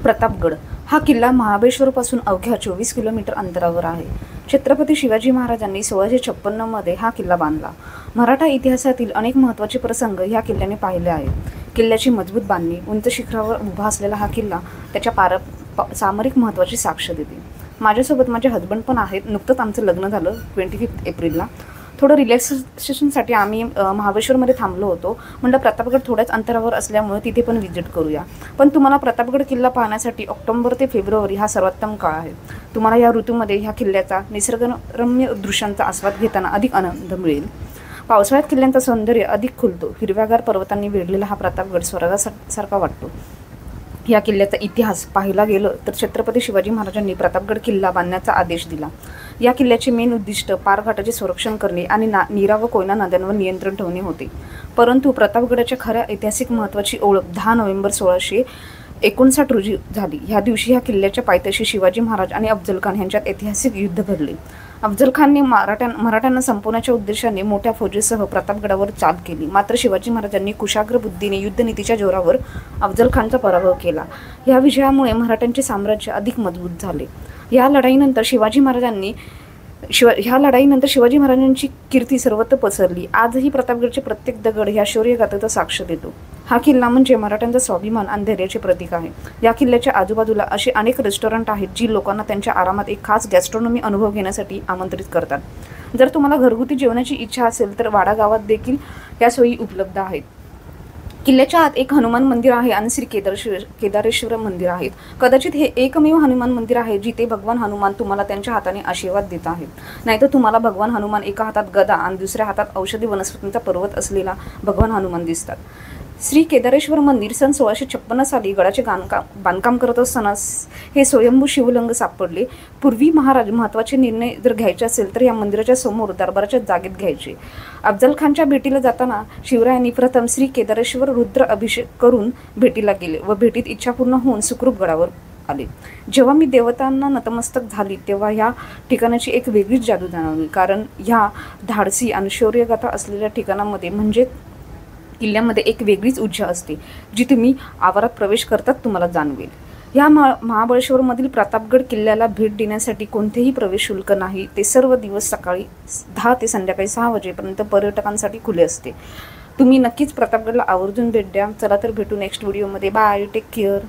प्रतापगड हा किल्ला महाबळेश्वरपासून अवघ्या 24 किलोमीटर अंतरावर आहे. छत्रपती शिवाजी महाराजांनी 1656 मध्ये हा किल्ला बांधला. मराठा इतिहासातील अनेक महत्त्वाचे प्रसंग ह्या किल्ल्याने पाहिले आहेत. किल्ल्याची मजबूत बांधणी, उंच शिखरावर उभा असलेला हा किल्ला त्याच्या सामरिक महत्त्वाची साक्ष देते. माझ्यासोबत माझे हजबंड पण आहेत. नुकतंच आमचं लग्न झालं 25 एप्रिलला. थोडं रिलॅक्सेशनसाठी आम्ही महाबळेश्वरमध्ये थांबलो होतो. म्हटलं प्रतापगड थोड्याच अंतरावर असल्यामुळे तिथे पण व्हिजिट करूया. पण तुम्हाला प्रतापगड किल्ला पाहण्यासाठी ऑक्टोबर ते फेब्रुवारी हा सर्वोत्तम काळ आहे. तुम्हाला या ऋतूमध्ये ह्या किल्ल्याचा निसर्गरम्य दृश्यांचा आस्वाद घेताना अधिक आनंद मिळेल. पावसाळ्यात किल्ल्यांचं सौंदर्य अधिक खुलतो. हिरव्यागार पर्वतांनी वेढलेला हा प्रतापगड स्वर्गासारखा वाटतो. या किल्ल्याचा इतिहास पाहायला गेलं तर छत्रपती शिवाजी महाराजांनी प्रतापगड किल्ला बांधण्याचा आदेश दिला. या किल्ल्याचे मेन उद्दिष्ट पारघाटाचे संरक्षण करणे आणि नीरा व कोयना नद्यांवर नियंत्रण ठेवणे होते. परंतु प्रतापगडाच्या खऱ्या ऐतिहासिक महत्त्वाची ओळख 10 नोव्हेंबर 1659 रोजी झाली. ह्या दिवशी ह्या किल्ल्याच्या पायथ्याशी शिवाजी महाराज आणि अफजल खान यांच्यात ऐतिहासिक युद्ध घडले. अफजल खानने मराठ्यांना संपवण्याच्या उद्देशाने मोठ्या फौजेसह प्रतापगडावर चाल केली. मात्र शिवाजी महाराजांनी कुशाग्र बुद्धीने युद्धनीतीच्या जोरावर अफजल खानचा पराभव केला. या विजयामुळे मराठ्यांचे साम्राज्य अधिक मजबूत झाले. ह्या लढाईनंतर शिवाजी महाराजांची कीर्ती सर्वत्र पसरली. आजही प्रतापगडचे प्रत्येक दगड ह्या शौर्यगाथेचा साक्ष देतो. हा किल्ला म्हणजे मराठ्यांचा स्वाभिमान आणि धैर्याचे प्रतीक आहे. या किल्ल्याच्या आजूबाजूला असे अनेक रेस्टॉरंट आहेत जी लोकांना त्यांच्या आरामात एक खास गॅस्ट्रॉनॉमी अनुभव घेण्यासाठी आमंत्रित करतात. जर तुम्हाला घरगुती जेवणाची इच्छा असेल तर वाडा गावात देखील या सोयी उपलब्ध आहेत. किल्ल्याच्या आत एक हनुमान मंदिर आहे आणि श्री केदारेश्वर मंदिर आहेत. कदाचित हे एकमेव हनुमान मंदिर आहे जिथे भगवान हनुमान तुम्हाला त्यांच्या हाताने आशीर्वाद देत आहेत. नाहीतर तुम्हाला भगवान हनुमान एका हातात गदा आणि दुसऱ्या हातात औषधी वनस्पतींचा पर्वत असलेला भगवान हनुमान दिसतात. श्री केदारेश्वर मंदिर सन 1656 साली गडाचे बांधकाम करत असताना हे स्वयंभू शिवलिंग सापडले. पूर्वी महाराज महत्त्वाचे निर्णय जर घ्यायचे असेल तर या मंदिराच्या समोर दरबाराच्या जागेत घ्यायचे. अफजल खानच्या भेटीला जाताना शिवरायांनी प्रथम श्री केदारेश्वर रुद्र अभिषेक करून भेटीला गेले व भेटीत इच्छा पूर्ण होऊन सुखरूप गडावर आले. जेव्हा मी देवतांना नतमस्तक झाली तेव्हा ह्या ठिकाणाची एक वेगळीच जादू जाणवली. कारण ह्या धाडसी आणि शौर्यगाथा असलेल्या ठिकाणामध्ये म्हणजे किल्ल्यामध्ये एक वेगळीच ऊर्जा असते जी तुम्ही आवारात प्रवेश करतात तुम्हाला जाणवेल. या महाबळेश्वरमधील प्रतापगड किल्ल्याला भेट देण्यासाठी कोणतेही प्रवेश शुल्क नाही. ते सर्व दिवस सकाळी 10 ते संध्याकाळी 6 वाजेपर्यंत पर्यटकांसाठी खुले असते. तुम्ही नक्कीच प्रतापगडला आवर्जून भेट द्या. चला तर भेटू नेक्स्ट व्हिडिओमध्ये. Bye, take care.